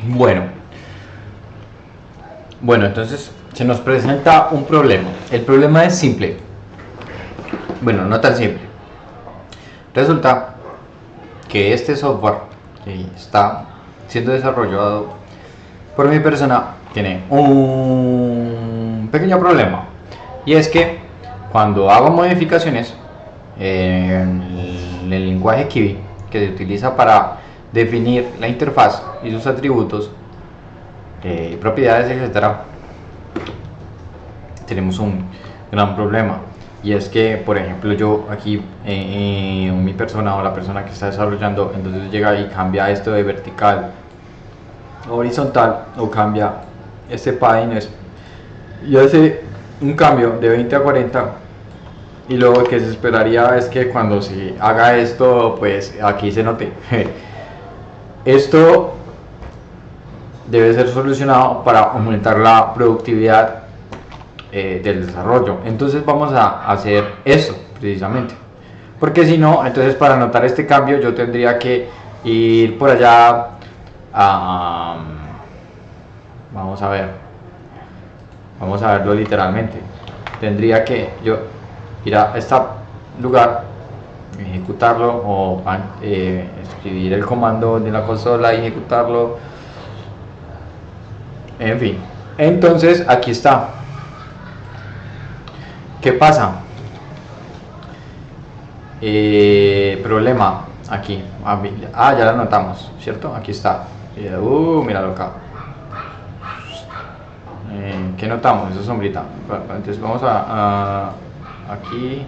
Bueno, entonces se nos presenta un problema. El problema es simple. Bueno, no tan simple. Resulta que este software que está siendo desarrollado por mi persona tiene un pequeño problema, y es que cuando hago modificaciones en el lenguaje Kiwi que se utiliza para definir la interfaz y sus atributos, propiedades, etcétera, tenemos un gran problema. Y es que, por ejemplo, yo aquí, mi persona o la persona que está desarrollando, entonces llega y cambia esto de vertical a horizontal, o cambia este padding y hace un cambio de 20 a 40, y luego lo que se esperaría es que cuando se haga esto, pues aquí se note. Esto debe ser solucionado para aumentar la productividad del desarrollo. Entonces vamos a hacer eso precisamente, porque si no, entonces para notar este cambio yo tendría que ir por allá a, vamos a verlo literalmente. Tendría que yo ir a este lugar, ejecutarlo, o escribir el comando de la consola y ejecutarlo, en fin. Entonces aquí está. ¿Qué pasa? Problema aquí. Ya lo notamos, ¿cierto? Aquí está. Míralo acá. ¿Qué notamos? Esa sombrita. Entonces vamos aquí.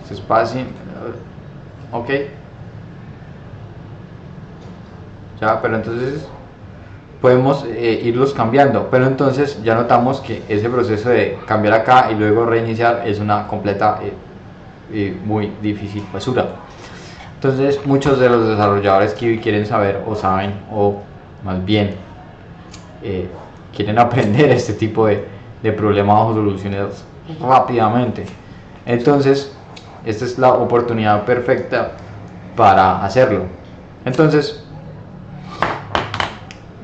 Este espacio. Ok. Ya, pero entonces podemos irlos cambiando, pero entonces ya notamos que ese proceso de cambiar acá y luego reiniciar es una completa muy difícil basura. Entonces muchos de los desarrolladores Kiwi quieren saber, o saben, o más bien quieren aprender este tipo de problemas o soluciones rápidamente. Entonces esta es la oportunidad perfecta para hacerlo. Entonces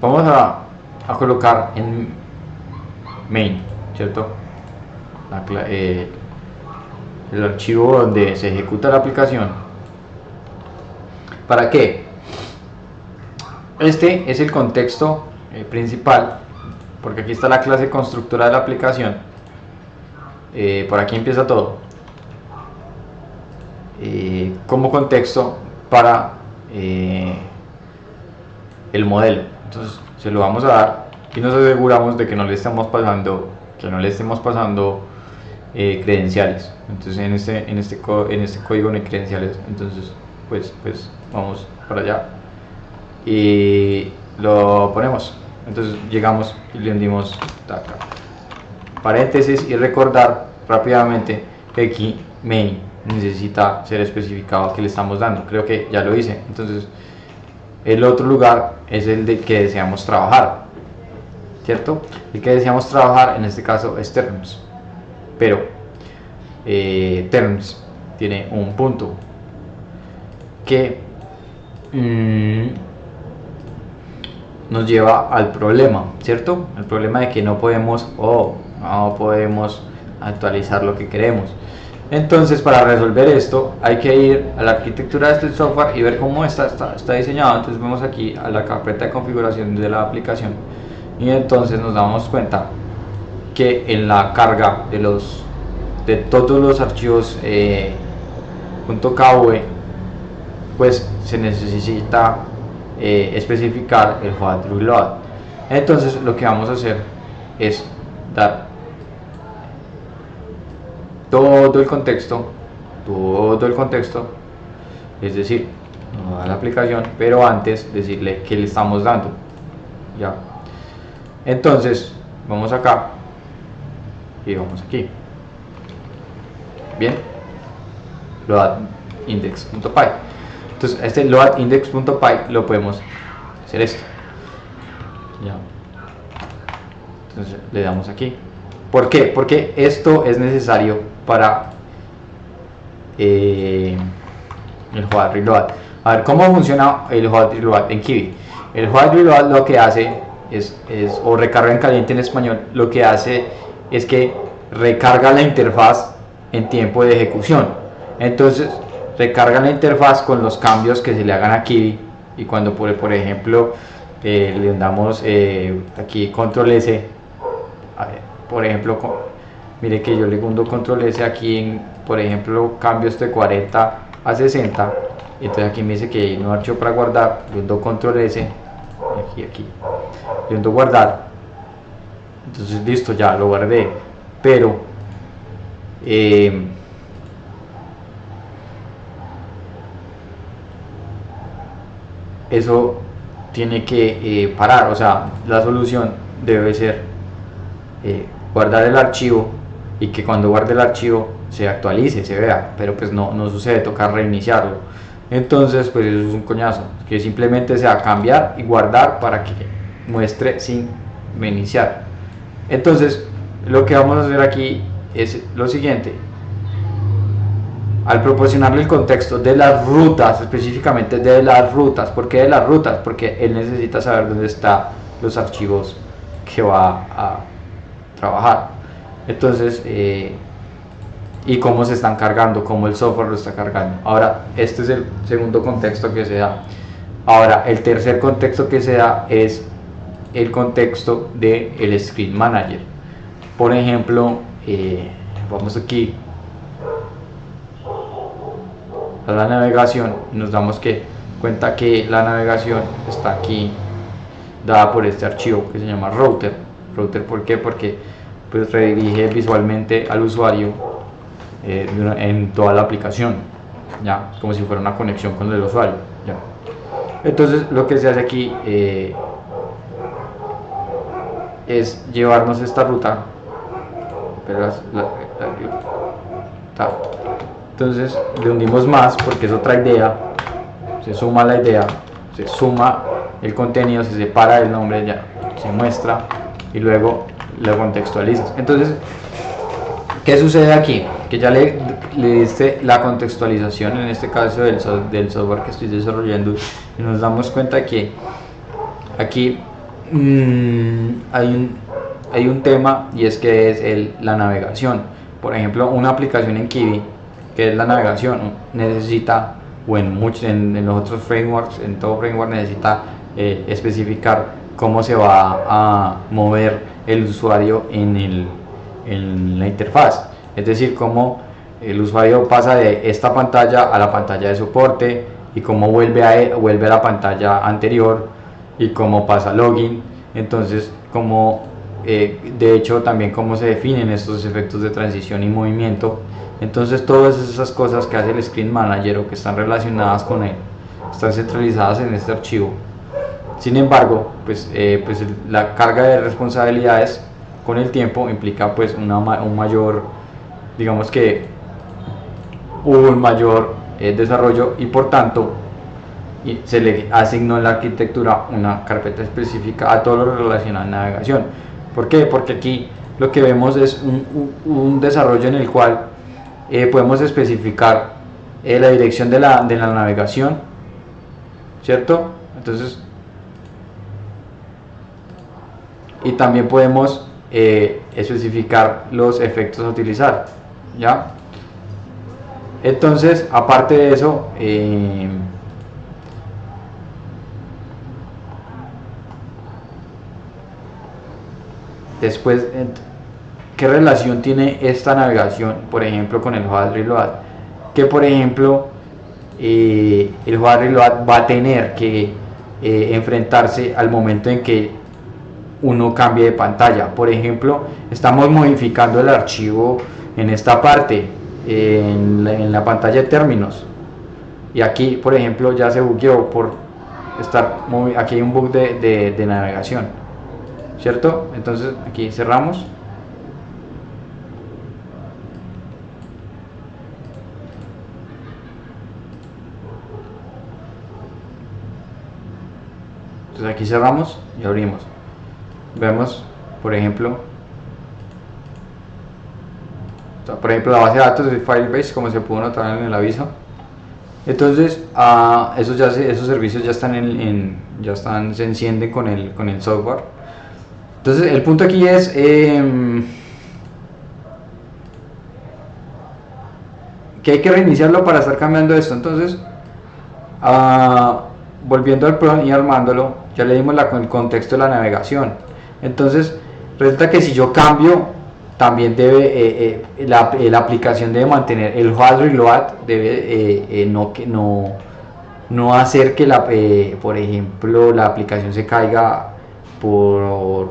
vamos a colocar en main, ¿cierto? El archivo donde se ejecuta la aplicación. ¿Para qué? Este es el contexto principal, porque aquí está la clase constructora de la aplicación. Por aquí empieza todo. Como contexto para el modelo. Entonces se lo vamos a dar y nos aseguramos de que no le estemos pasando credenciales. Entonces en este código no hay credenciales. Entonces pues vamos para allá y lo ponemos. Entonces llegamos y le hundimos acá, paréntesis, y recordar rápidamente que aquí main necesita ser especificado que le estamos dando. Creo que ya lo hice. Entonces el otro lugar es el de que deseamos trabajar, ¿cierto? El que deseamos trabajar en este caso es terms, pero terms tiene un punto que nos lleva al problema, ¿cierto? El problema de que no podemos actualizar lo que queremos. Entonces, para resolver esto hay que ir a la arquitectura de este software y ver cómo está diseñado. Entonces vamos aquí a la carpeta de configuración de la aplicación, y entonces nos damos cuenta que en la carga de todos los archivos .kv, pues se necesita especificar el hot reload. Entonces lo que vamos a hacer es dar todo el contexto, es decir, no da la aplicación, pero antes decirle que le estamos dando. Ya. Entonces vamos acá y vamos aquí. Bien, loadindex.py. Entonces este loadindex.py lo podemos hacer esto. Ya. Entonces le damos aquí. ¿Por qué? Porque esto es necesario para el Hot Reload. A ver, ¿cómo funciona el Hot Reload en Kivy? El Hot Reload lo que hace o recarga en caliente en español, lo que hace es que recarga la interfaz en tiempo de ejecución. Entonces, recarga la interfaz con los cambios que se le hagan a Kivy, y cuando por ejemplo le damos aquí control S, a ver, por ejemplo, mire que yo le hundo control S aquí por ejemplo, cambio de 40 a 60, entonces aquí me dice que hay un archivo para guardar, le hundo control S, aquí, le hundo guardar, entonces listo, ya lo guardé, pero eso tiene que parar, o sea, la solución debe ser guardar el archivo y que cuando guarde el archivo se actualice, se vea, pero pues no sucede, toca reiniciarlo. Entonces pues eso es un coñazo, que simplemente sea cambiar y guardar para que muestre sin reiniciar. Entonces lo que vamos a hacer aquí es lo siguiente: al proporcionarle el contexto de las rutas, específicamente de las rutas. ¿Por qué de las rutas? Porque él necesita saber dónde están los archivos que va a trabajar. Entonces, y cómo se están cargando, cómo el software lo está cargando. Ahora, este es el segundo contexto que se da. Ahora, el tercer contexto que se da es el contexto del Screen Manager. Por ejemplo, vamos aquí a la navegación y nos damos cuenta que la navegación está aquí dada por este archivo que se llama router. ¿Por qué? Porque pues redirige visualmente al usuario en toda la aplicación, ya como si fuera una conexión con el usuario, ya. Entonces lo que se hace aquí es llevarnos esta ruta, pero entonces le hundimos más porque es otra idea, se suma la idea, se suma el contenido, se separa el nombre, ya se muestra y luego lo contextualizas. Entonces, ¿qué sucede aquí? Que ya le diste la contextualización, en este caso del software que estoy desarrollando, y nos damos cuenta que aquí hay un tema, y es que es la navegación. Por ejemplo, una aplicación en Kivy, que es la navegación, necesita, o en los otros frameworks, en todo framework necesita especificar cómo se va a mover el usuario en la interfaz, es decir, cómo el usuario pasa de esta pantalla a la pantalla de soporte, y cómo vuelve a la pantalla anterior, y cómo pasa login. Entonces, de hecho también cómo se definen estos efectos de transición y movimiento. Entonces todas esas cosas que hace el Screen Manager o que están relacionadas con él están centralizadas en este archivo. Sin embargo, pues la carga de responsabilidades con el tiempo implica pues un mayor, digamos que un mayor desarrollo, y por tanto se le asignó en la arquitectura una carpeta específica a todo lo relacionado a navegación. ¿Por qué? Porque aquí lo que vemos es un desarrollo en el cual podemos especificar la dirección de la navegación, ¿cierto? Entonces, y también podemos especificar los efectos a utilizar, ¿ya? Entonces, aparte de eso, después, ¿qué relación tiene esta navegación, por ejemplo, con el Hot Reload? Que, por ejemplo, el Hot Reload va a tener que enfrentarse al momento en que uno cambie de pantalla. Por ejemplo, estamos modificando el archivo en esta parte, en la pantalla de términos, y aquí, por ejemplo, ya se bugueó por aquí hay un bug de navegación, ¿cierto? Entonces aquí cerramos. Entonces aquí cerramos y abrimos. Vemos, por ejemplo, la base de datos de Firebase, como se pudo notar en el aviso. Entonces, esos servicios ya están se encienden con el software. Entonces, el punto aquí es que hay que reiniciarlo para estar cambiando esto. Entonces, volviendo al prompt y armándolo, ya le dimos el contexto de la navegación. Entonces, resulta que si yo cambio, también debe la aplicación debe mantener el hard reload, debe no hacer que por ejemplo la aplicación se caiga o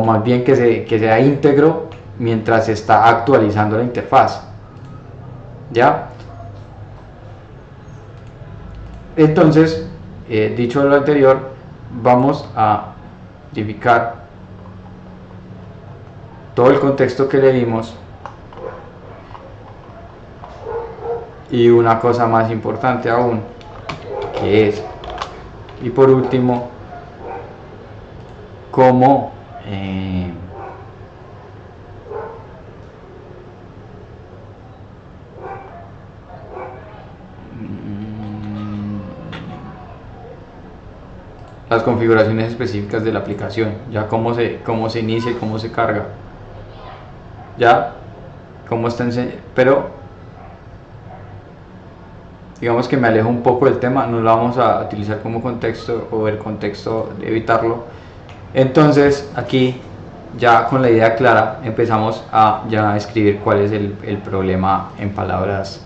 más bien que sea íntegro mientras se está actualizando la interfaz. ¿Ya? Entonces, dicho lo anterior, vamos a modificar todo el contexto que le dimos. Y una cosa más importante aún, que es, y por último, cómo las configuraciones específicas de la aplicación, ya cómo se inicia y cómo se carga, ya cómo está pero digamos que me alejo un poco del tema, no lo vamos a utilizar como contexto o el contexto de evitarlo. Entonces aquí ya con la idea clara empezamos a ya escribir cuál es el problema en palabras,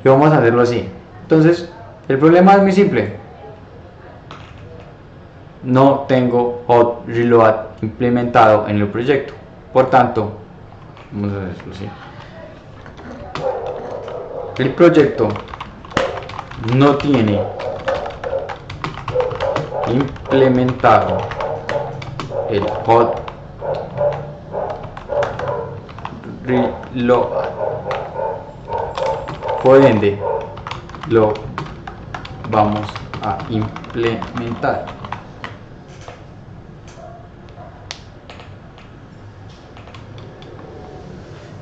y vamos a hacerlo así. Entonces el problema es muy simple, no tengo hot reload implementado en el proyecto, por tanto vamos a hacerlo así. El proyecto no tiene implementado el hot reload, por ende lo vamos a implementar.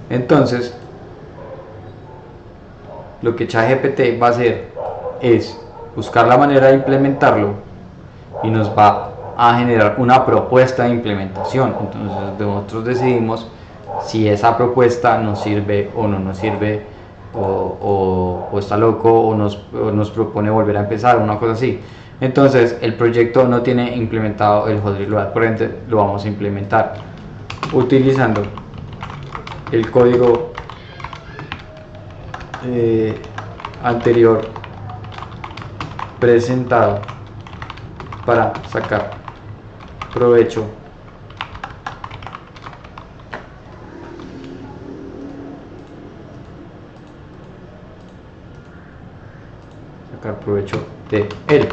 Entonces lo que ChatGPT va a hacer es buscar la manera de implementarlo y nos va a generar una propuesta de implementación. Entonces nosotros decidimos si esa propuesta nos sirve o no nos sirve, o está loco, o nos propone volver a empezar, una cosa así. Entonces el proyecto no tiene implementado el hot reload, por ende lo vamos a implementar utilizando el código anterior presentado para sacar provecho de él.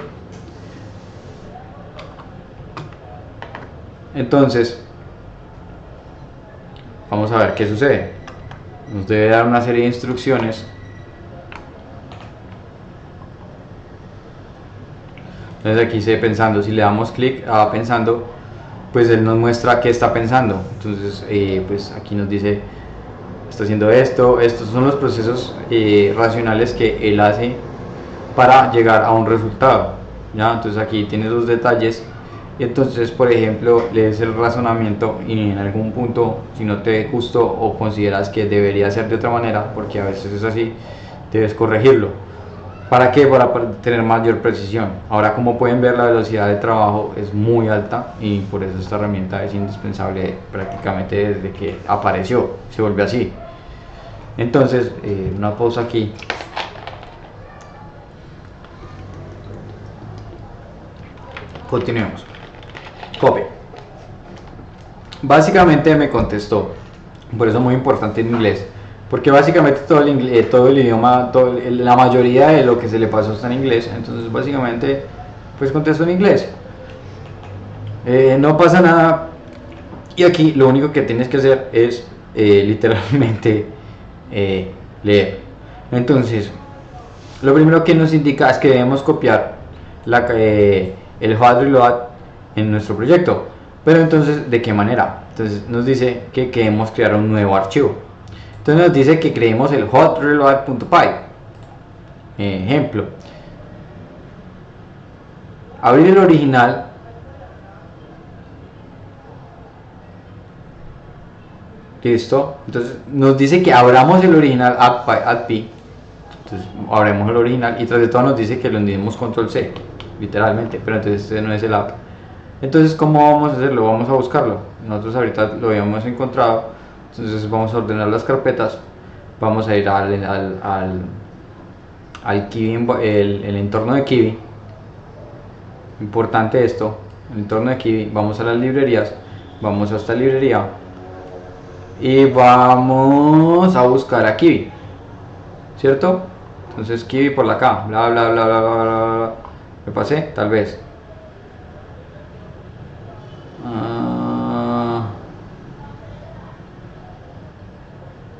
Entonces vamos a ver qué sucede. Nos debe dar una serie de instrucciones. Entonces aquí se pensando, si le damos clic a pensando, pues él nos muestra qué está pensando. Entonces pues aquí nos dice, está haciendo esto, estos son los procesos racionales que él hace para llegar a un resultado, ¿ya? Entonces aquí tienes los detalles, y entonces por ejemplo lees el razonamiento y en algún punto, si no te gustó o consideras que debería ser de otra manera, porque a veces es así, debes corregirlo. ¿Para qué? Para tener mayor precisión. Ahora, como pueden ver, la velocidad de trabajo es muy alta y por eso esta herramienta es indispensable prácticamente desde que apareció, se vuelve así. Entonces, una pausa aquí. Continuemos. Copy. Básicamente me contestó, por eso es muy importante en inglés, porque básicamente todo el idioma, la mayoría de lo que se le pasó está en inglés. Entonces básicamente pues contestó en inglés, no pasa nada. Y aquí lo único que tienes que hacer es literalmente leer. Entonces lo primero que nos indica es que debemos copiar el hot reload en nuestro proyecto. Pero entonces, ¿de qué manera? Entonces nos dice que queremos crear un nuevo archivo. Entonces nos dice que creemos el hot reload.py. Ejemplo, abrir el original, listo. Entonces nos dice que abramos el original app.py. Entonces abremos el original y tras de todo nos dice que lo unimos control C, literalmente, pero entonces este no es el app. Entonces, ¿cómo vamos a hacerlo? Vamos a buscarlo. Nosotros ahorita lo habíamos encontrado. Entonces vamos a ordenar las carpetas. Vamos a ir al Kivy, el entorno de Kivy. Importante esto, el entorno de Kivy. Vamos a las librerías. Vamos a esta librería. Y vamos a buscar a Kivy. ¿Cierto? Entonces Kivy por acá. Bla bla bla bla bla bla. ¿Me pasé? Tal vez.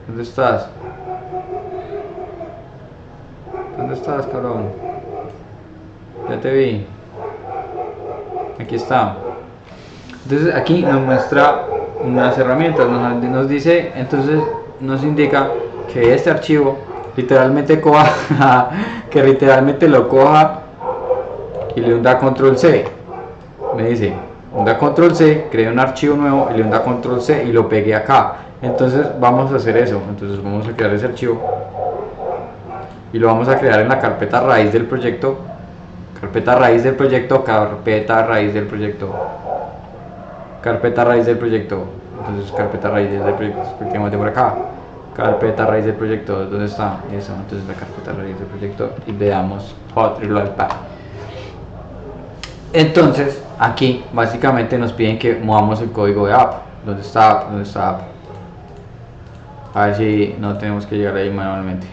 ¿Dónde estás? ¿Dónde estás, cabrón? Ya te vi. Aquí está. Entonces aquí nos muestra unas herramientas. Nos dice, entonces nos indica que este archivo literalmente coja, que literalmente lo coja y le da control C. Me dice, da control C, cree un archivo nuevo y le da control C y lo pegué acá. Entonces vamos a hacer eso. Entonces vamos a crear ese archivo y lo vamos a crear en la carpeta raíz del proyecto. Carpeta raíz del proyecto, carpeta raíz del proyecto, carpeta raíz del proyecto. Entonces carpeta raíz del proyecto, efectivamente por acá. Carpeta raíz del proyecto, ¿dónde está? Eso, entonces la carpeta raíz del proyecto y le damos hot reload path. Entonces aquí básicamente nos piden que movamos el código de app. ¿Dónde está app? ¿Dónde está app? A ver si no tenemos que llegar ahí manualmente.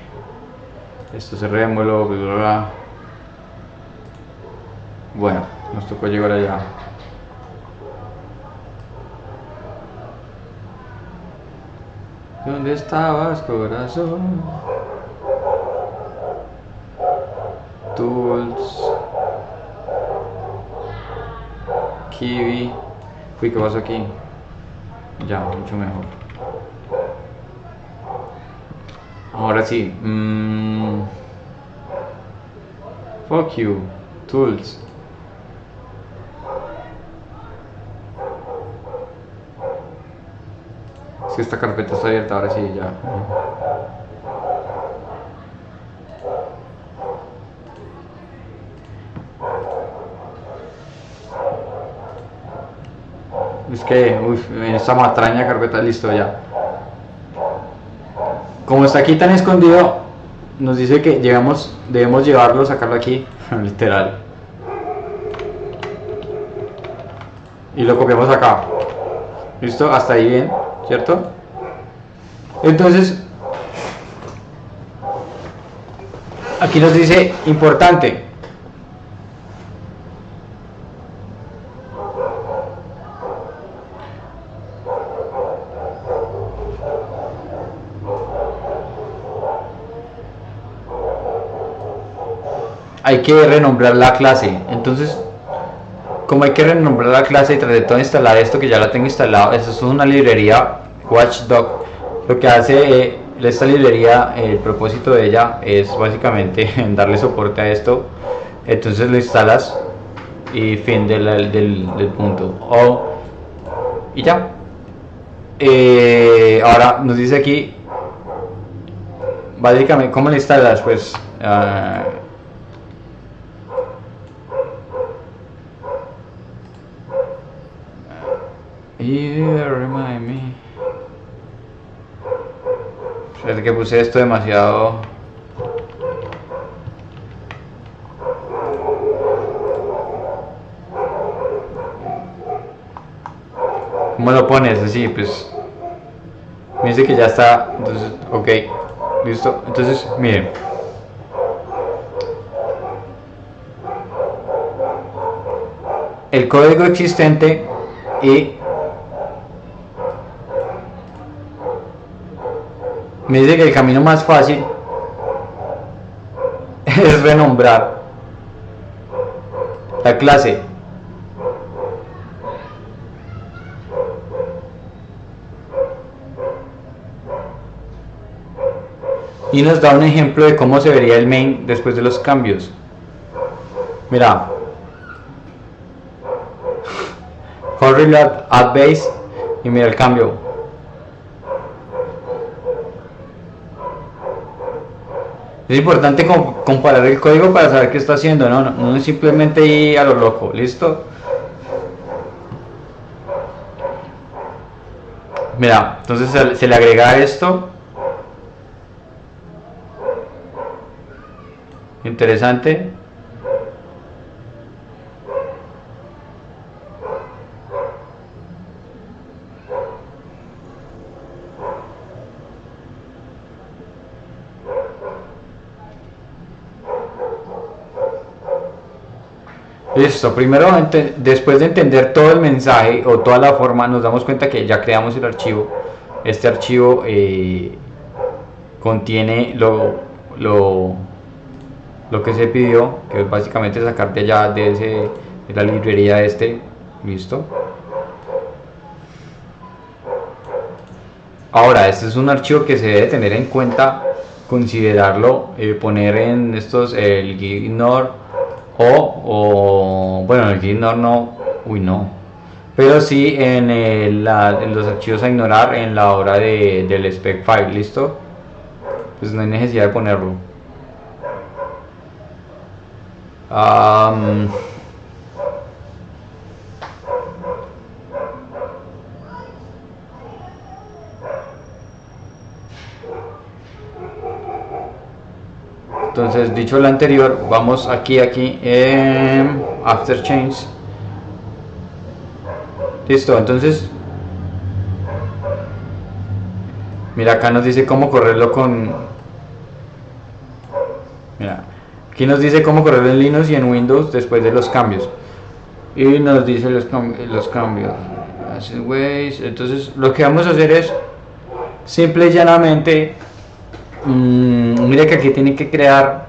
Esto cerrémoslo, bla, bla, bla. Bueno, nos tocó llegar allá. ¿Dónde estabas, corazón? Tools, Kivy. Uy, ¿qué pasó aquí? Ya, mucho mejor. Ahora sí. Fuck you. Tools. Si esta carpeta está abierta, ahora sí, ya. Es que, en esta matraña carpeta, listo ya. Como está aquí tan escondido, nos dice que debemos llevarlo, sacarlo aquí, literal. Y lo copiamos acá. Listo, hasta ahí bien, ¿cierto? Entonces, aquí nos dice importante. Hay que renombrar la clase. Entonces, como hay que renombrar la clase y tras de todo instalar esto que ya la tengo instalado, esto es una librería Watchdog. Lo que hace esta librería, el propósito de ella es básicamente darle soporte a esto. Entonces lo instalas y fin del punto. Y ya. Ahora nos dice aquí, básicamente, ¿cómo lo instalas? Pues remind me. Es que puse esto demasiado. ¿Cómo lo pones? Así, pues. Me dice que ya está. Entonces, ok. Listo. Entonces, miren. El código existente y me dice que el camino más fácil es renombrar la clase. y nos da un ejemplo de cómo se vería el main después de los cambios. Mira, hot reload add base y mira el cambio. Es importante comparar el código para saber qué está haciendo, no es simplemente ir a lo loco, ¿listo? Mira, entonces se le agrega esto. Interesante. Listo, primero después de entender todo el mensaje o toda la forma, nos damos cuenta que ya creamos el archivo. Este archivo contiene lo que se pidió, que es básicamente sacar de allá de la librería listo. Ahora, este es un archivo que se debe tener en cuenta, considerarlo, poner en estos el ignore bueno, el ignore no, pero sí en los archivos a ignorar en la hora del spec file, listo, pues no hay necesidad de ponerlo. Entonces, dicho lo anterior, vamos aquí after change. Listo, entonces mira, acá nos dice cómo correrlo mira, aquí nos dice cómo correrlo en Linux y en Windows después de los cambios, y nos dice los cambios. Entonces lo que vamos a hacer es simple y llanamente, mira que aquí tiene que crear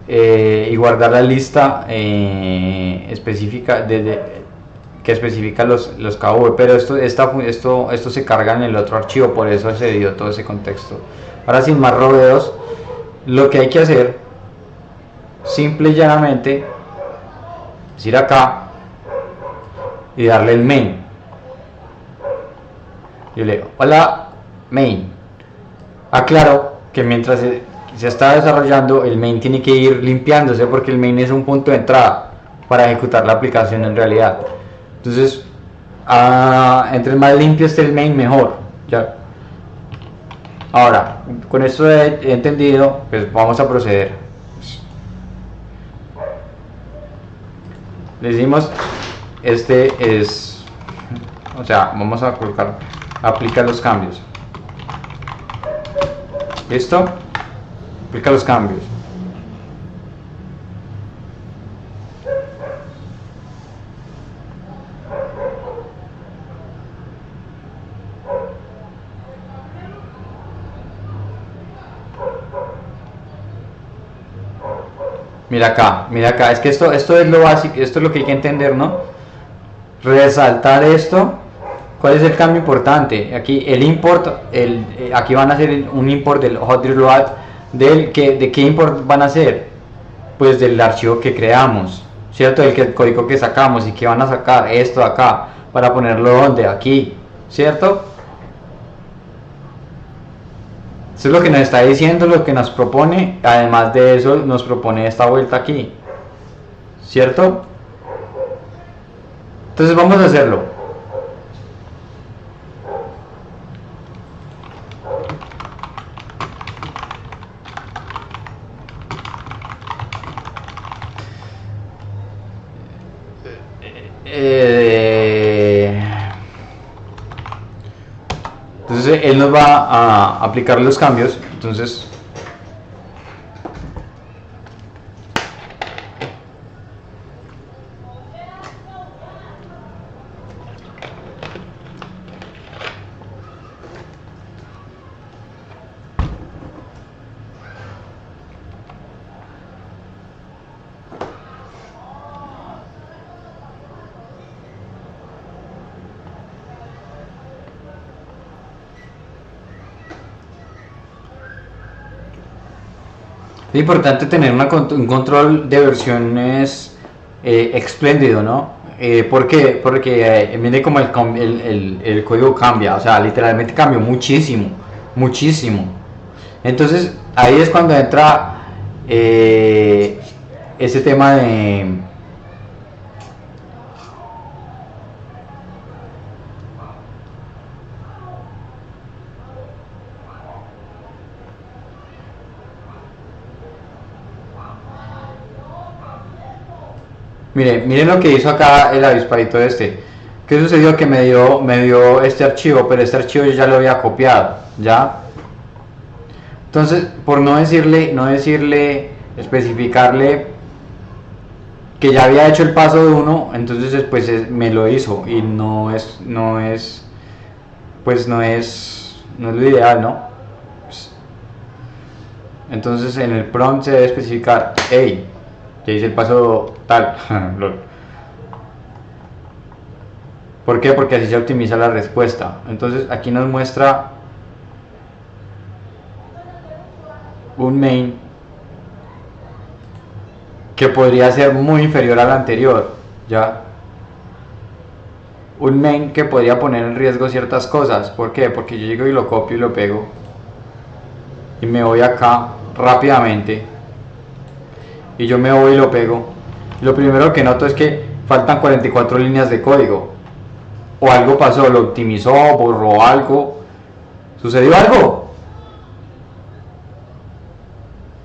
y guardar la lista específica que especifica los KV, pero esto se carga en el otro archivo, por eso se dio todo ese contexto. Ahora, sin más rodeos, lo que hay que hacer simple y llanamente es ir acá y darle el main. Yo le digo, hola main. Aclaro que mientras se está desarrollando, el main tiene que ir limpiándose, porque el main es un punto de entrada para ejecutar la aplicación en realidad. Entonces, entre más limpio esté el main, mejor. Ya. Ahora, con esto he entendido, pues vamos a proceder. Le decimos, o sea, vamos a colocar, aplica los cambios. ¿Listo? Aplica los cambios. Mira acá, es que esto es lo básico, esto es lo que hay que entender, ¿no? Resaltar esto. ¿Cuál es el cambio importante? Aquí el import, aquí van a hacer un import del hot reload. ¿De qué import van a hacer? Pues del archivo que creamos, ¿cierto? El código que sacamos. ¿Y que van a sacar? Esto de acá, para ponerlo donde, aquí, ¿cierto? Eso es lo que nos está diciendo, lo que nos propone. Además de eso, nos propone esta vuelta aquí, ¿cierto? Entonces vamos a hacerlo. Entonces él nos va a aplicar los cambios. Entonces Es importante tener un control de versiones espléndido, ¿no? ¿Por qué? Porque mire cómo el código cambia, o sea, literalmente cambió muchísimo, muchísimo. Entonces, ahí es cuando entra ese tema de... Miren lo que hizo acá el avispadito este. ¿Qué sucedió? Que me dio este archivo, pero este archivo yo ya lo había copiado, ¿ya? Entonces, por no decirle, especificarle que ya había hecho el paso de uno, entonces después me lo hizo y pues no es lo ideal, ¿no? Entonces en el prompt se debe especificar, hey, ya hice el paso tal. ¿Por qué? Porque así se optimiza la respuesta. Entonces aquí nos muestra un main que podría ser muy inferior al anterior, ¿ya? Un main que podría poner en riesgo ciertas cosas. ¿Por qué? Porque yo llego y lo copio y lo pego y me voy acá rápidamente y yo me voy y lo pego. Lo primero que noto es que faltan 44 líneas de código, o algo pasó, lo optimizó, borró algo, sucedió algo.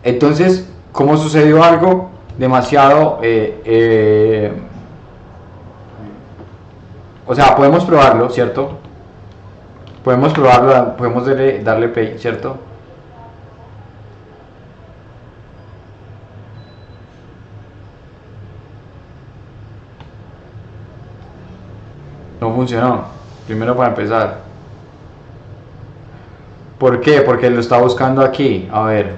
Entonces, ¿cómo sucedió algo? Demasiado o sea, podemos probarlo, ¿cierto? Podemos probarlo, podemos darle play, ¿cierto? No funcionó, primero para empezar. ¿Por qué? Porque lo está buscando aquí. A ver,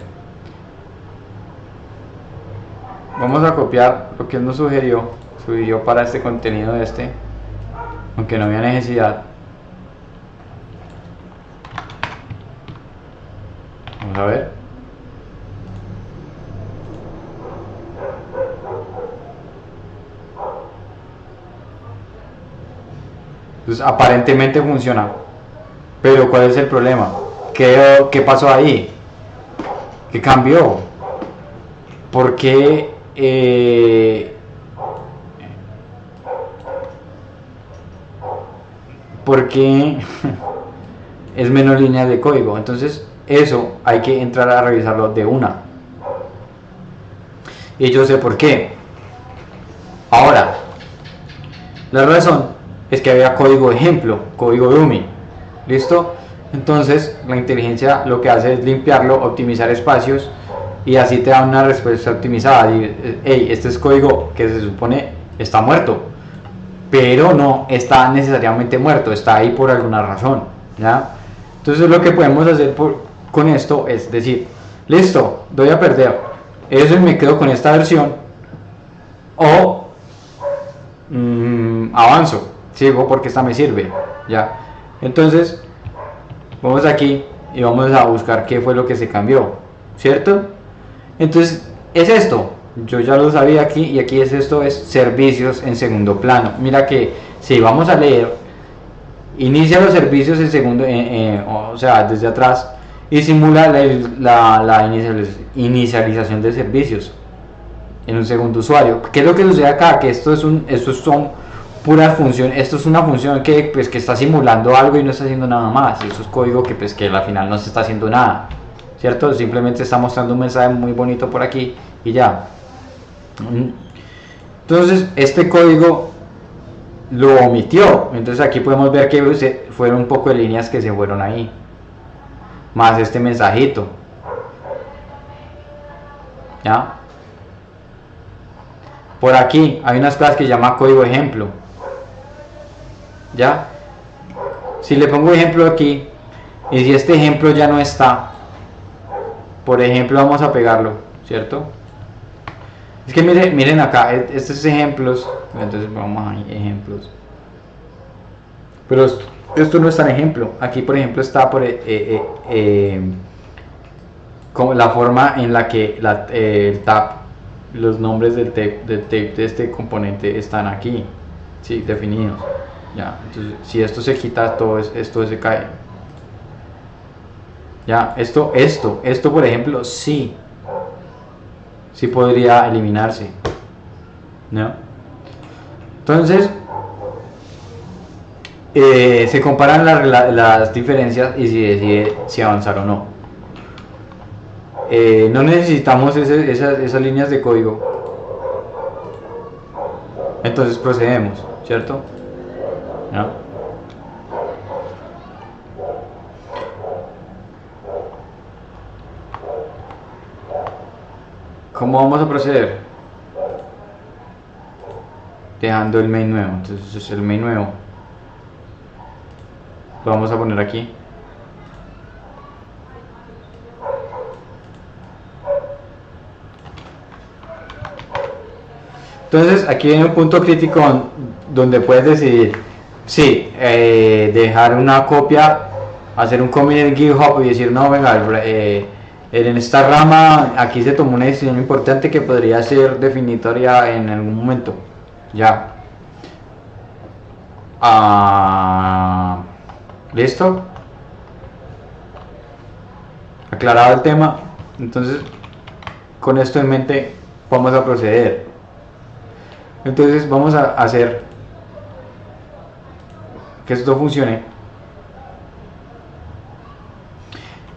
vamos a copiar lo que él nos sugirió para este contenido de este, aunque no había necesidad. Vamos a ver. Entonces aparentemente funciona, pero ¿cuál es el problema? ¿Qué pasó ahí? ¿Qué cambió? ¿Por qué porque es menos líneas de código? Entonces eso hay que entrar a revisarlo de una, y yo sé por qué. Ahora, la razón es que había código ejemplo, código dummy, ¿listo? Entonces la inteligencia lo que hace es limpiarlo, optimizar espacios, y así te da una respuesta optimizada. Y, hey, este es código que se supone está muerto, pero no está necesariamente muerto, está ahí por alguna razón, ¿ya? Entonces lo que podemos hacer con esto es decir, listo, doy a perder eso y me quedo con esta versión, o avanzo, sigo porque esta me sirve, ¿ya? Entonces vamos aquí y vamos a buscar qué fue lo que se cambió, ¿cierto? Entonces es esto, yo ya lo sabía aquí, y aquí es esto, es servicios en segundo plano. Mira que si vamos a leer, inicia los servicios en segundo, o sea, desde atrás, y simula la inicialización de servicios en un segundo usuario. ¿Qué es lo que sucede acá? Que estos son puras funciones, esto es una función que está simulando algo y no está haciendo nada más. Eso es código que al final no se está haciendo nada, ¿cierto? Simplemente está mostrando un mensaje muy bonito por aquí y ya. Entonces este código lo omitió. Entonces aquí podemos ver que fueron un poco de líneas que se fueron ahí, más este mensajito, ¿ya? Por aquí hay unas cosas que se llama código ejemplo, ¿ya? Si le pongo ejemplo aquí, y si este ejemplo ya no está, por ejemplo, vamos a pegarlo, ¿cierto? Es que miren acá, estos ejemplos, entonces vamos a ejemplos, pero esto no está en ejemplo. Aquí por ejemplo está como la forma en la que el tab, los nombres de este componente están aquí, ¿sí? Definidos. Ya, entonces si esto se quita, esto se cae. Ya, esto por ejemplo, sí podría eliminarse, ¿no? Entonces se comparan las diferencias y se decide si avanzar o no. No necesitamos esas líneas de código, entonces procedemos, ¿cierto? ¿No? ¿Cómo vamos a proceder? Dejando el main nuevo. Entonces el main nuevo lo vamos a poner aquí. Entonces aquí viene un punto crítico donde puedes decidir si dejar una copia, hacer un commit en GitHub y decir no, venga, en esta rama aquí se tomó una decisión importante que podría ser definitoria en algún momento. Ya. ¿Listo? Aclarado el tema. Entonces, con esto en mente, vamos a proceder. Entonces, vamos a hacer que esto funcione.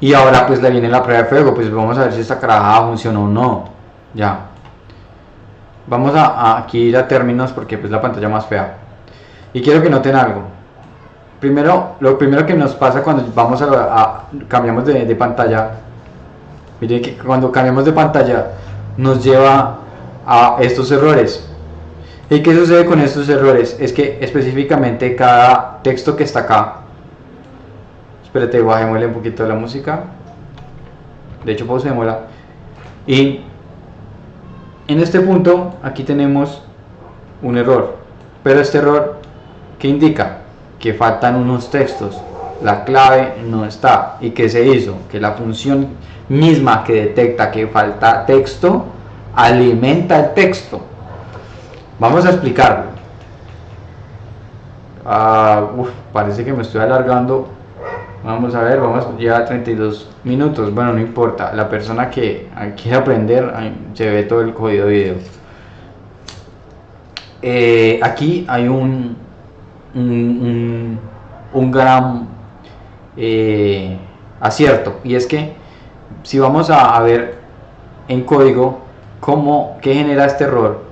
Y ahora pues le viene la prueba de fuego, pues vamos a ver si esta carajada funciona o no. Ya. Vamos a aquí ir a términos porque pues la pantalla más fea. Y quiero que noten algo. Lo primero que nos pasa cuando vamos cambiamos de pantalla. Miren que cuando cambiamos de pantalla nos lleva a estos errores. ¿Y qué sucede con estos errores? Es que específicamente cada texto que está acá. Espérate, bajémosle un poquito la música. De hecho, pausémosla. Y en este punto, aquí tenemos un error. Pero este error, ¿qué indica? Que faltan unos textos. La clave no está. ¿Y qué se hizo? Que la función misma que detecta que falta texto, alimenta el texto. Vamos a explicarlo. Parece que me estoy alargando. Vamos a ver, vamos ya a 32 minutos. Bueno, no importa. La persona que quiere aprender, se ve todo el jodido video. Aquí hay un gran acierto. Y es que si vamos a ver en código qué genera este error,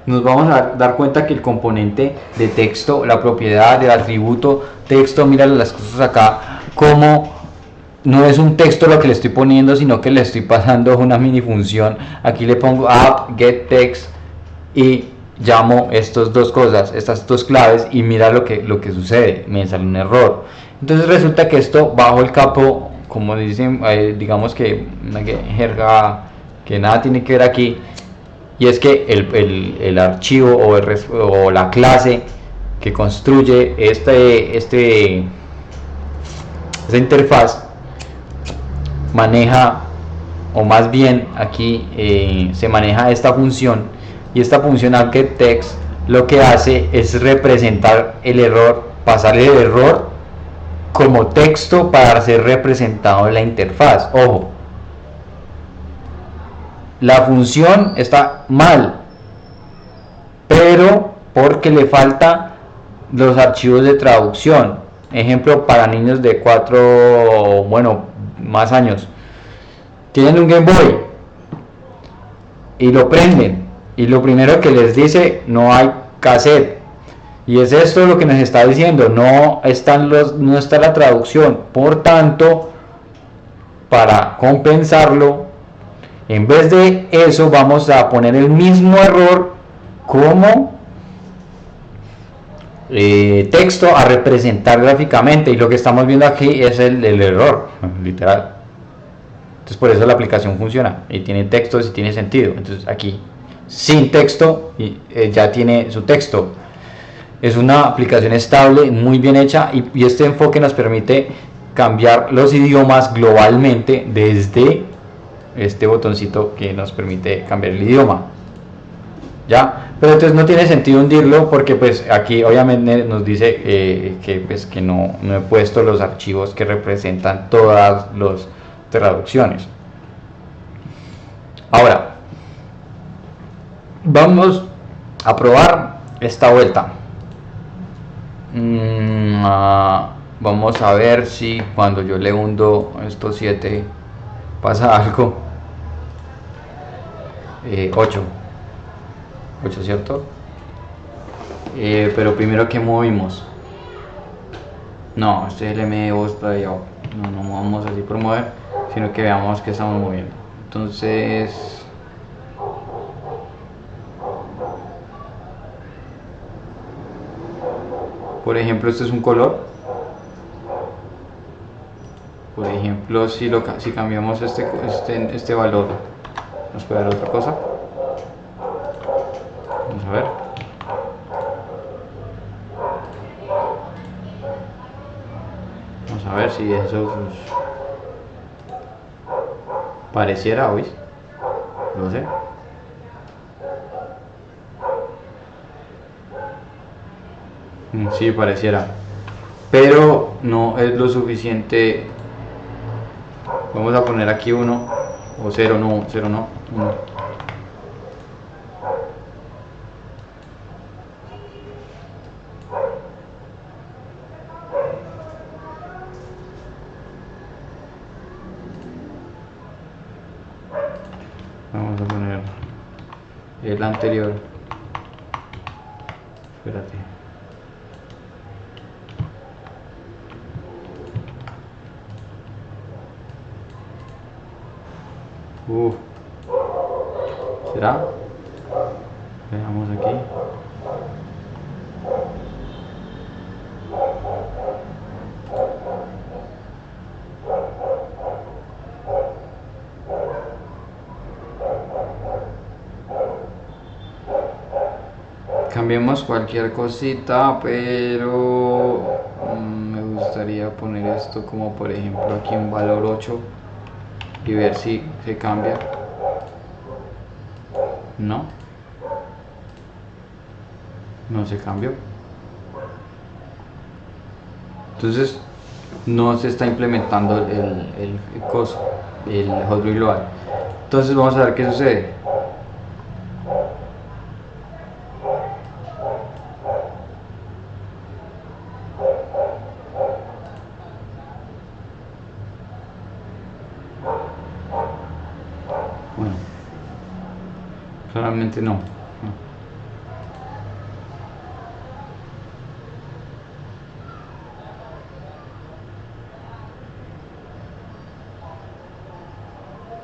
nos vamos a dar cuenta que el componente de texto, la propiedad del atributo texto, mira las cosas acá, como no es un texto lo que le estoy poniendo, sino que le estoy pasando una mini función. Aquí le pongo app get text y llamo estas dos cosas, estas dos claves, y mira lo que sucede, me sale un error. Entonces resulta que esto bajo el capo, como dicen, digamos que una jerga que nada tiene que ver aquí, y es que el archivo o la clase que construye esta interfaz maneja, o más bien aquí se maneja esta función, y esta función getText lo que hace es representar el error, pasarle el error como texto para ser representado en la interfaz. Ojo, la función está mal, pero porque le falta los archivos de traducción. Ejemplo para niños de 4, bueno, más años. Tienen un Game Boy y lo prenden, y lo primero que les dice: no hay cassette. Y es esto lo que nos está diciendo: no está la traducción. Por tanto, para compensarlo, en vez de eso vamos a poner el mismo error como texto a representar gráficamente, y lo que estamos viendo aquí es el error literal. Entonces por eso la aplicación funciona y tiene textos y tiene sentido. Entonces aquí sin texto ya tiene su texto. Es una aplicación estable, muy bien hecha, y este enfoque nos permite cambiar los idiomas globalmente desde este botoncito que nos permite cambiar el idioma, ¿ya? Pero entonces no tiene sentido hundirlo porque pues aquí obviamente nos dice que no he puesto los archivos que representan todas las traducciones. Ahora vamos a probar esta vuelta. Vamos a ver si cuando yo le hundo estos 7 pasa algo. 8, ¿cierto? Pero primero que movimos. No, este LMDO está ahí abajo. No movamos así por mover, sino que veamos que estamos moviendo. Entonces, por ejemplo, este es un color. Por ejemplo, si cambiamos este valor, nos puede dar otra cosa. Vamos a ver. Vamos a ver si eso pareciera hoy. No sé. Sí, pareciera. Pero no es lo suficiente. Vamos a poner aquí 1 o 0, no, 0 no, 1. Vamos a poner el anterior. Espérate. ¿Será? Veamos aquí. Cambiemos cualquier cosita, pero me gustaría poner esto como por ejemplo aquí un valor 8 y ver si se cambia. No se cambió. Entonces no se está implementando el coso, el hot read global. Entonces vamos a ver qué sucede. Bueno, claramente no.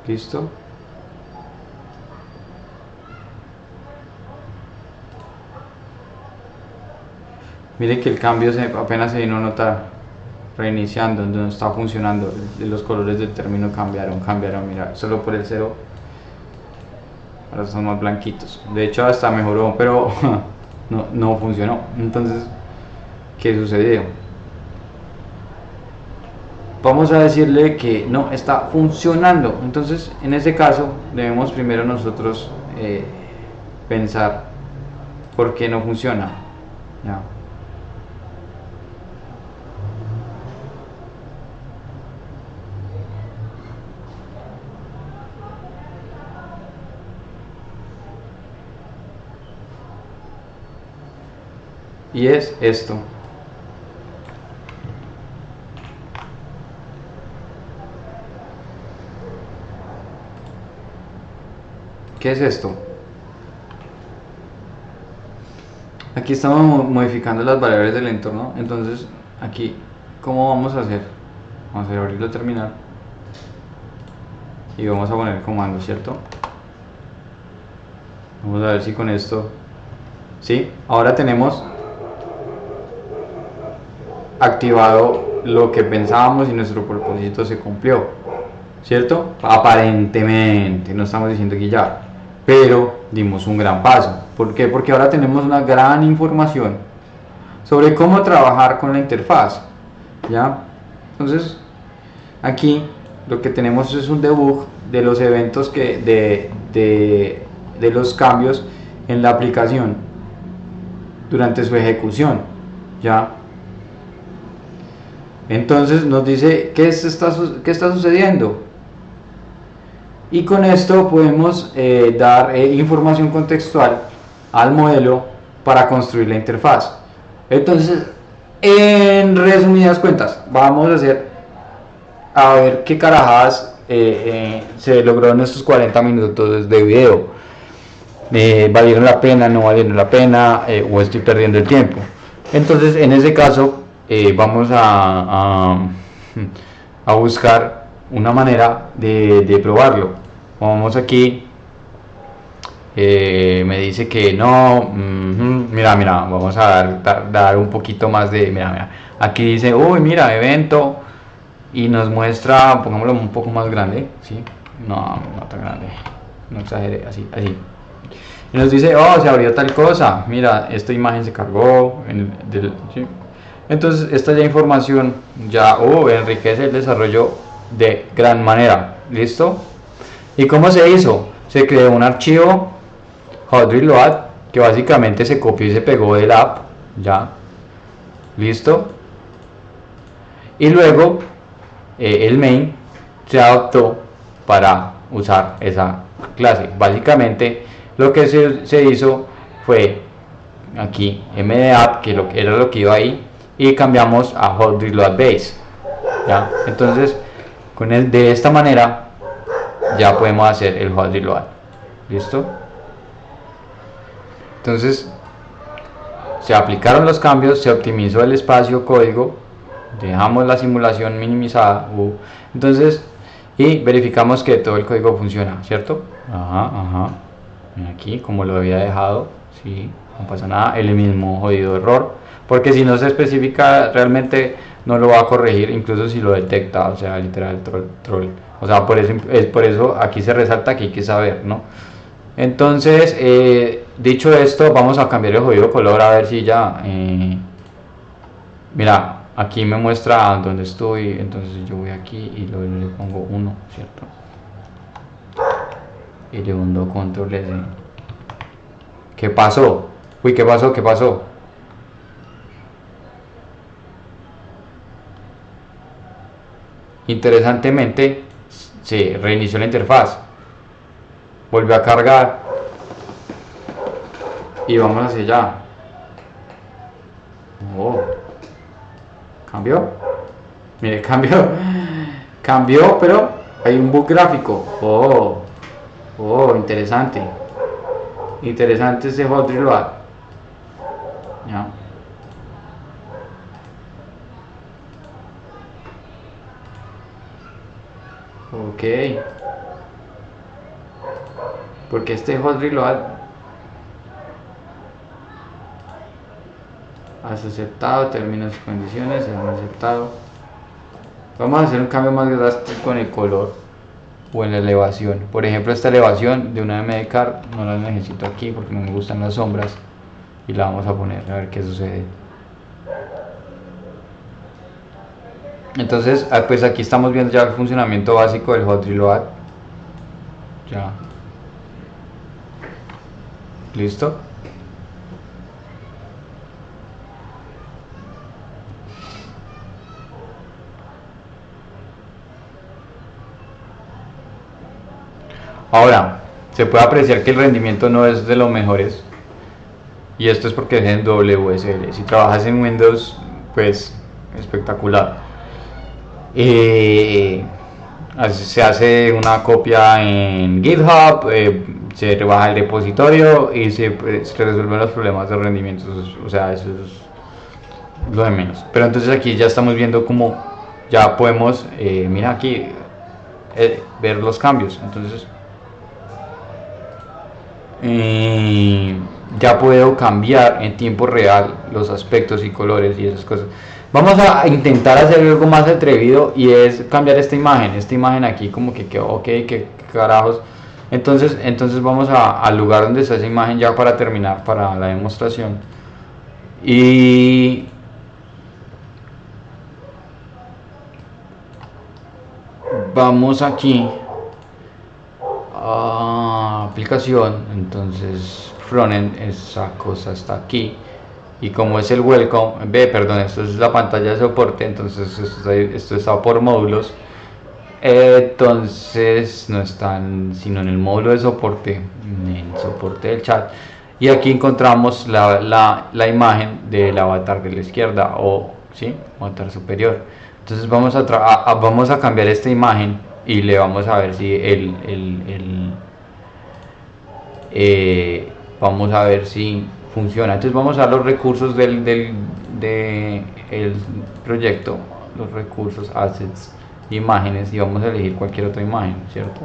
¿Listo? Mire que el cambio apenas se vino a notar. Reiniciando, no está funcionando. Los colores del término cambiaron. Mira, solo por el 0. Ahora son más blanquitos. De hecho hasta mejoró, pero no funcionó. Entonces, ¿qué sucedió? Vamos a decirle que no está funcionando. Entonces, en ese caso, debemos primero nosotros pensar por qué no funciona. ¿Ya? Y es esto. ¿Qué es esto? Aquí estamos modificando las variables del entorno. Entonces aquí, ¿cómo vamos a hacer? Vamos a abrir la terminal y vamos a poner comando, ¿cierto? Vamos a ver si con esto, ¿sí? Ahora tenemos activado lo que pensábamos y nuestro propósito se cumplió, ¿cierto? Aparentemente, no estamos diciendo que ya, pero dimos un gran paso. ¿Por qué? Porque ahora tenemos una gran información sobre cómo trabajar con la interfaz, ¿ya? Entonces aquí lo que tenemos es un debug de los eventos de los cambios en la aplicación durante su ejecución, ¿ya? Entonces nos dice qué está sucediendo, y con esto podemos dar información contextual al modelo para construir la interfaz. Entonces, en resumidas cuentas, vamos a ver qué carajadas se logró en estos 40 minutos de video. ¿Valieron la pena, no valieron la pena, o estoy perdiendo el tiempo? Entonces, en ese caso, vamos a buscar una manera de probarlo. Vamos aquí, me dice que no. Mira, vamos a dar un poquito más de, mira, aquí dice, uy, mira, evento, y nos muestra, pongámoslo un poco más grande, ¿sí? No tan grande, no exagere, así. Y nos dice, oh, se abrió tal cosa, mira, esta imagen se cargó, ¿sí? Entonces esta información ya enriquece el desarrollo de gran manera. ¿Listo? ¿Y cómo se hizo? Se creó un archivo hot reload que básicamente se copió y se pegó del app, ya. ¿Listo? Y luego el main se adaptó para usar esa clase. Básicamente lo que se hizo fue aquí mdapp, que era lo que iba ahí, y cambiamos a hot reload base, ¿ya? Entonces de esta manera ya podemos hacer el hot reload. ¿Listo? Entonces se aplicaron los cambios, se optimizó el espacio código, dejamos la simulación minimizada, entonces, y verificamos que todo el código funciona, ¿cierto? Aquí como lo había dejado, sí, no pasa nada, el mismo jodido error, porque si no se especifica realmente no lo va a corregir, incluso si lo detecta, o sea, literal troll. O sea, por eso aquí se resalta que hay que saber, ¿no? Entonces, dicho esto, vamos a cambiar el jodido color, a ver si ya, mira, aquí me muestra dónde estoy. Entonces yo voy aquí y le pongo 1, ¿cierto? Y le hundo control S. ¿Qué pasó? Uy, ¿qué pasó? Interesantemente se reinició la interfaz, volvió a cargar y vamos hacia allá. ¿Cambió? Mire, cambió, pero hay un bug gráfico. Interesante ese hot reload, ¿ya? Ok, porque este hot reload has aceptado, términos y condiciones se han aceptado. Vamos a hacer un cambio más drástico en el color o en la elevación. Por ejemplo, esta elevación de una MD card no la necesito aquí porque no me gustan las sombras, y la vamos a poner a ver qué sucede. Entonces, pues aquí estamos viendo ya el funcionamiento básico del hot reload. Ya. ¿Listo? Ahora, se puede apreciar que el rendimiento no es de los mejores, y esto es porque es en WSL. Si trabajas en Windows, pues espectacular. Se hace una copia en GitHub, se rebaja el repositorio y se resuelven los problemas de rendimiento. O sea, eso es lo de menos. Pero entonces aquí ya estamos viendo cómo ya podemos, mira aquí, ver los cambios. Entonces ya puedo cambiar en tiempo real los aspectos y colores y esas cosas. Vamos a intentar hacer algo más atrevido, y es cambiar esta imagen aquí, como que quedó ok, que carajos. Entonces vamos al lugar donde está esa imagen ya para terminar, para la demostración. Y vamos aquí a aplicación, entonces frontend, esa cosa está aquí, y como es el welcome, perdón, esto es la pantalla de soporte, entonces esto está por módulos, entonces no están sino en el módulo de soporte, en soporte del chat, y aquí encontramos la imagen del avatar de la izquierda, o sí, avatar superior. Entonces vamos a cambiar esta imagen y le vamos a ver si vamos a ver si funciona. Entonces vamos a los recursos del proyecto, los recursos, assets, imágenes, y vamos a elegir cualquier otra imagen, ¿cierto?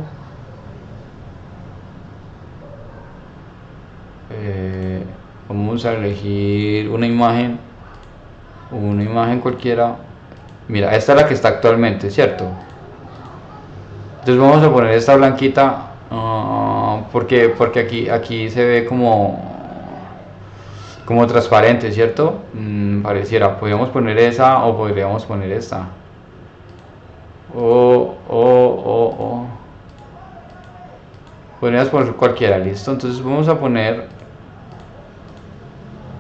Vamos a elegir una imagen cualquiera. Mira, esta es la que está actualmente, ¿cierto? Entonces vamos a poner esta blanquita, porque aquí se ve como transparente, ¿cierto? Pareciera, podríamos poner esa o podríamos poner esta. Podríamos poner cualquiera, listo. Entonces vamos a poner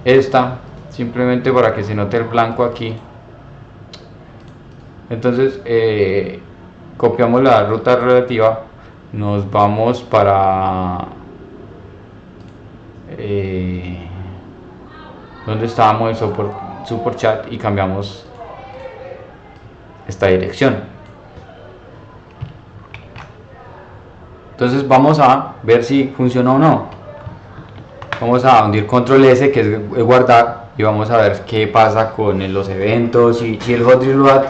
esta, simplemente para que se note el blanco aquí. Entonces copiamos la ruta relativa, nos vamos para donde estábamos en support chat y cambiamos esta dirección. Entonces vamos a ver si funciona o no. Vamos a hundir control S, que es guardar, y vamos a ver qué pasa con los eventos, y si el hot reload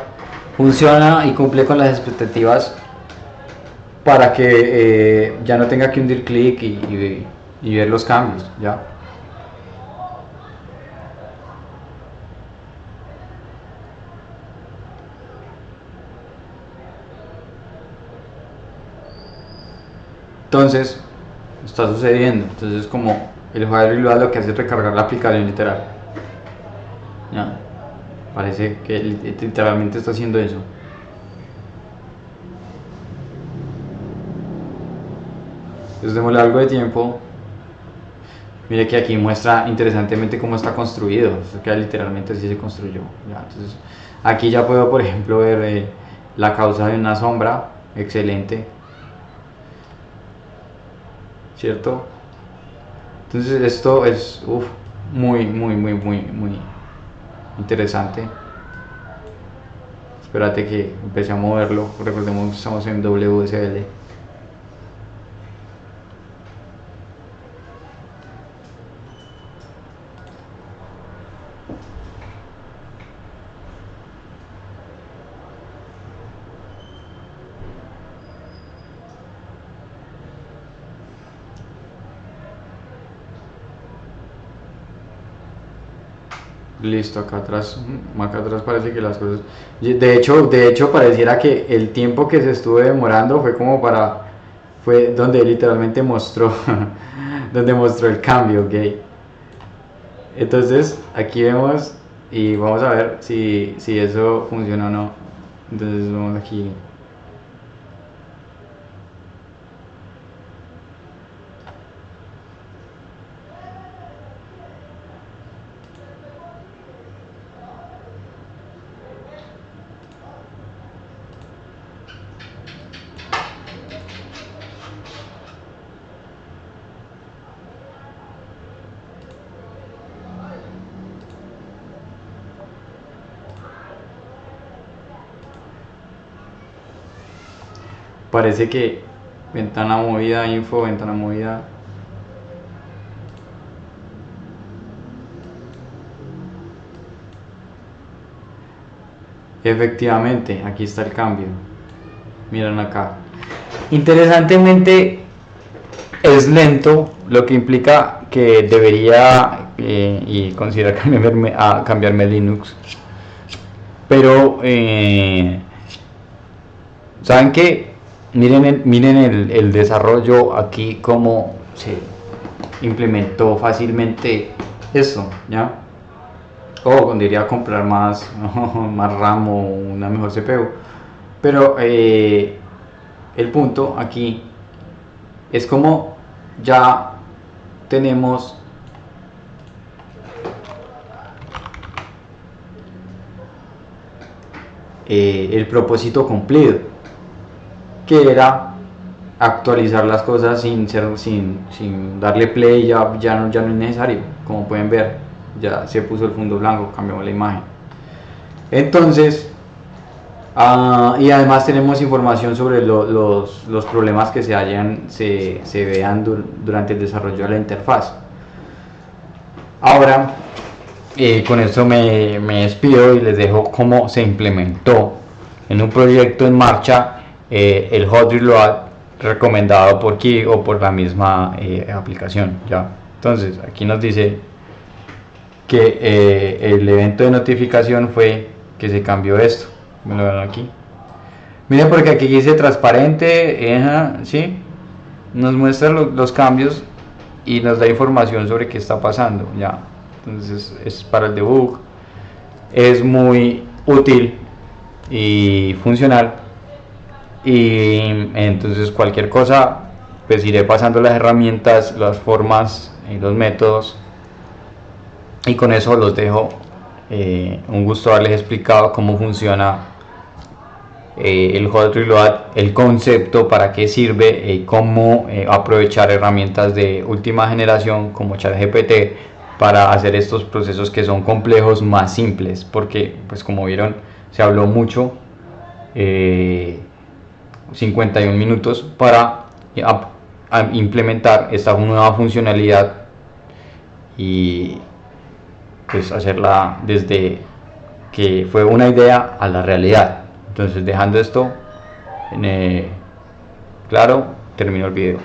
funciona y cumple con las expectativas, para que ya no tenga que hundir clic y ver los cambios, ¿ya? Entonces está sucediendo. Entonces, como el hot reload lo que hace es recargar la aplicación literal, ¿ya? Parece que literalmente está haciendo eso. Entonces démosle algo de tiempo. Mire que aquí muestra interesantemente cómo está construido. Esto queda literalmente así se construyó, ¿ya? Entonces aquí ya puedo, por ejemplo, ver la causa de una sombra. Excelente, ¿cierto? Entonces esto es muy interesante. Espérate que empecé a moverlo. Recordemos que estamos en WSL. Listo, acá atrás parece que las cosas... De hecho pareciera que el tiempo que se estuvo demorando fue donde literalmente mostró, donde mostró el cambio, ¿ok? Entonces, aquí vemos y vamos a ver si eso funciona o no. Entonces vamos aquí. Parece que ventana movida, info, ventana movida. Efectivamente, aquí está el cambio. Miren acá. Interesantemente es lento, lo que implica que debería y considerar cambiarme Linux. Pero ¿saben qué? Miren el desarrollo aquí, cómo se implementó fácilmente esto, ¿ya? O diría comprar más RAM o una mejor CPU. Pero el punto aquí es como ya tenemos el propósito cumplido, que era actualizar las cosas sin darle play. Ya no es necesario, como pueden ver, ya se puso el fondo blanco, cambiamos la imagen. Entonces, y además tenemos información sobre los problemas que se vean durante el desarrollo de la interfaz. Ahora, con esto me despido y les dejo cómo se implementó en un proyecto en marcha el Hot Reload recomendado por Key o por la misma aplicación. Ya, entonces aquí nos dice que el evento de notificación fue que se cambió esto. Me lo ven aquí. Miren, porque aquí dice transparente, ¿sí? Nos muestra los cambios y nos da información sobre qué está pasando. Ya, entonces es para el debug, es muy útil y funcional. Y entonces cualquier cosa, pues iré pasando las herramientas, las formas y los métodos, y con eso los dejo. Un gusto haberles explicado cómo funciona el Hot Reload, el concepto, para qué sirve, cómo aprovechar herramientas de última generación como ChatGPT para hacer estos procesos que son complejos más simples, porque pues como vieron se habló mucho, 51 minutos para implementar esta nueva funcionalidad y pues hacerla desde que fue una idea a la realidad. Entonces, dejando esto claro, termino el video.